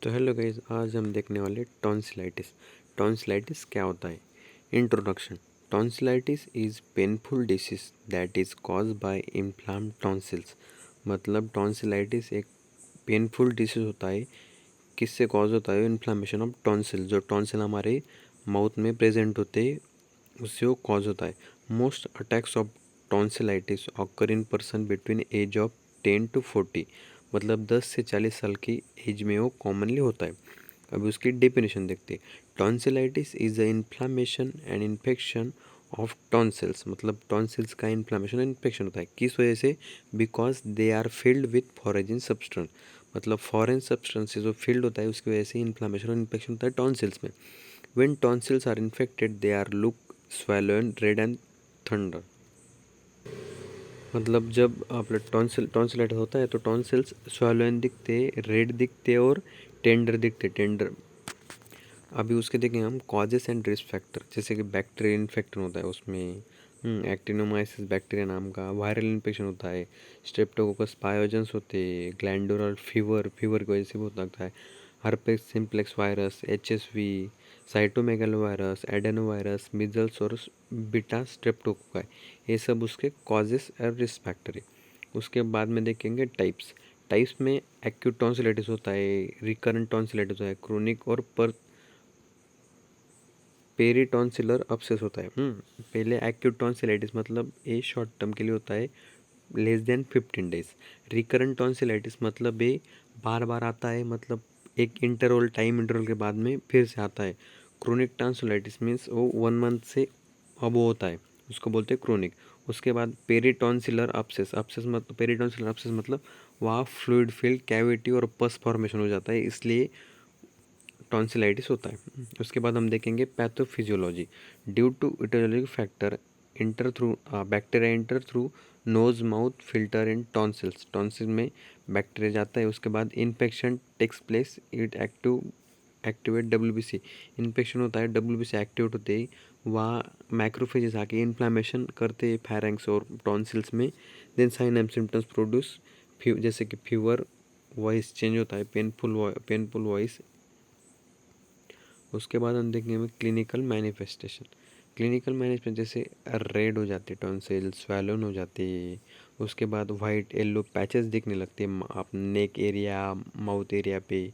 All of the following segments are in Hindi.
तो हेलो गाइस, आज हम देखने वाले टॉन्सिलाइटिस। टॉन्सिलाइटिस क्या होता है? Introduction. Tonsillitis is painful disease that is caused by inflamed tonsils. मतलब टॉन्सिलाइटिस एक पेनफुल डिसीज होता है। किससे कॉज होता है? Inflammation of tonsil. जो टॉन्सिल हमारे माउथ में प्रेजेंट होते हैं उससे वो कॉज होता है। Most attacks of tonsillitis occur in person between age of 10 to 40। मतलब 10 से 40 साल की एज में वो कॉमनली होता है। अभी उसकी डेफिनेशन देखते हैं। Tonsillitis is a inflammation and infection of tonsils. मतलब टॉन्सिल्स का इन्फ्लामेशन एंड इन्फेक्शन होता है। किस वजह से? Because they are filled with foreign substance. मतलब फॉरेन सब्सटेंस से जो फिल्ड होता है उसकी वजह से इन्फ्लामेशन और इन्फेक्शन होता है टॉन्सिल्स में। When tonsils are infected they are look swollen red and tender. मतलब जब आपला टॉन्सिलाइटिस होता है तो टॉन्सिल्स स्वैलन दिखते, रेड दिखते और टेंडर दिखते। टेंडर अभी उसके देखें हम कॉजेस एंड रिस्क फैक्टर। जैसे कि बैक्टीरियल इन्फेक्शन होता है उसमें, एक्टिनोमाइसिस बैक्टीरिया नाम का। वायरल इन्फेक्शन होता है, स्ट्रेप्टोकोकस पायोजेंस होते, ग्लैंडुलर फीवर की वजह से बहुत लगता है। Herpes simplex virus, HSV, cytomegalo virus, adeno virus, measles और बीटा स्ट्रेप्टोकोकाई, ये सब उसके कॉजेस और रिस्क फैक्टर है। उसके बाद में देखेंगे टाइप्स। टाइप्स में एक्यूट टॉन्सिलाइटिस होता है, रिकरेंट टॉन्सिलाइटिस होता है, क्रोनिक और पेरिटॉन्सिलर अब्सेस होता है। पहले एक्यूट टॉन्सिलाइटिस मतलब ये शॉर्ट टर्म के लिए होता है, less than 15 days. Recurrent tonsillitis मतलब ये बार बार आता है, मतलब एक टाइम इंटरवल के बाद में फिर से आता है। क्रोनिक टॉन्सिलाइटिस मीन्स वो 1 मंथ से अब होता है, उसको बोलते हैं क्रोनिक। उसके बाद पेरिटॉन्सिलर अब्सेस। पेरिटॉन्सिलर अब्सेस मतलब वहाँ फ्लूइड फिल्ड कैविटी और पस फॉर्मेशन हो जाता है, इसलिए टॉन्सिलाइटिस होता है। उसके बाद हम देखेंगे pathophysiology. Due to etiologic factor enter through bacteria enter through nose mouth filter in tonsils. Tonsil में बैक्टीरिया जाता है, उसके बाद infection takes place, it activate WBC। Infection होता है, WBC एक्टिवेट होते ही वहाँ मैक्रोफेजेस आके इन्फ्लामेशन करते हैं फैरेंक्स और टॉन्सिल्स में। Then sign and symptoms produce जैसे कि फीवर, वॉइस चेंज होता है, पेनफुल वॉइस। उसके बाद हम देखेंगे क्लिनिकल मैनिफेस्टेशन। क्लिनिकल मैनेजमेंट जैसे रेड हो जाते टॉन्सिल, स्वैलन हो जाते, उसके बाद वाइट येलो पैचेस दिखने लगते हैं आप नेक एरिया, माउथ एरिया पे।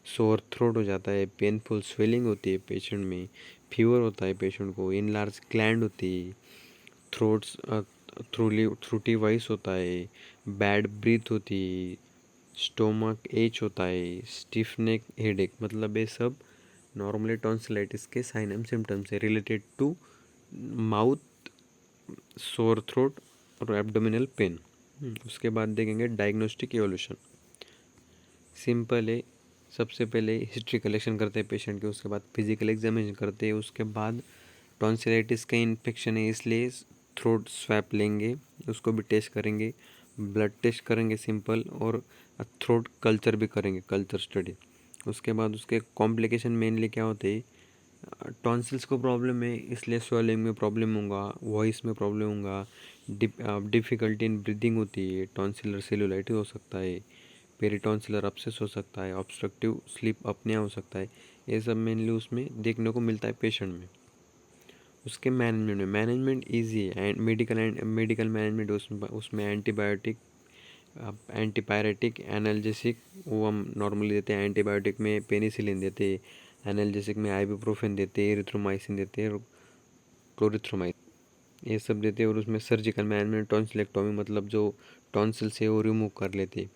सोर थ्रोट हो जाता है, पेनफुल स्वेलिंग होती है पेशेंट में, फीवर होता है पेशेंट को, इनलार्ज ग्लैंड होती है, थ्रोट्स थ्रूटी वॉइस होता है, बैड ब्रीथ होती है, स्टोमक एच होता है, स्टिफ नेक, हेडेक। मतलब ये सब नॉर्मली टॉन्सिलाइटिस के साइन एंड सिम्टम्स है related to mouth, sore throat और एब्डोमिनल पेन। उसके बाद देखेंगे डायग्नोस्टिक एवोल्यूशन। सिंपल है, सबसे पहले हिस्ट्री कलेक्शन करते हैं पेशेंट के, उसके बाद फिजिकल एग्जामिनेशन करते हैं, उसके बाद टॉन्सिलाइटिस का इन्फेक्शन है इसलिए थ्रोट स्वैप लेंगे, उसको भी टेस्ट करेंगे, ब्लड टेस्ट करेंगे सिंपल, और थ्रोट कल्चर भी करेंगे, कल्चर स्टडी। उसके बाद उसके कॉम्प्लिकेशन मेनली क्या होते हैं? टॉन्सिल्स को प्रॉब्लम है इसलिए स्वेलिंग में प्रॉब्लम होगा, वॉइस में प्रॉब्लम होगा, डिफ़िकल्टी इन ब्रीदिंग होती है, टॉन्सिलर सेलुलाइटिस हो सकता है, पेरिटॉन्सिलर अब्सेस हो सकता है, ऑब्स्ट्रक्टिव स्लीप अपनिया हो सकता है। ये सब मेनली उसमें देखने को मिलता है पेशेंट में। उसके मैनेजमेंट ईजी है, एंड मेडिकल मैनेजमेंट उसमें एंटीपायरेटिक, एनाल्जेसिक वो हम नॉर्मली देते हैं। एंटीबायोटिक में पेनिसिलिन देते हैं, एनाल्जेसिक में आइबुप्रोफेन देते हैं, एरिथ्रोमाइसिन देते हैं और क्लोरिथ्रोमाइसिन, ये सब देते हैं। और उसमें सर्जिकल मैनेजमेंट टॉन्सिलेक्टोमी, मतलब जो टॉन्सिल से वो रिमूव कर लेते हैं।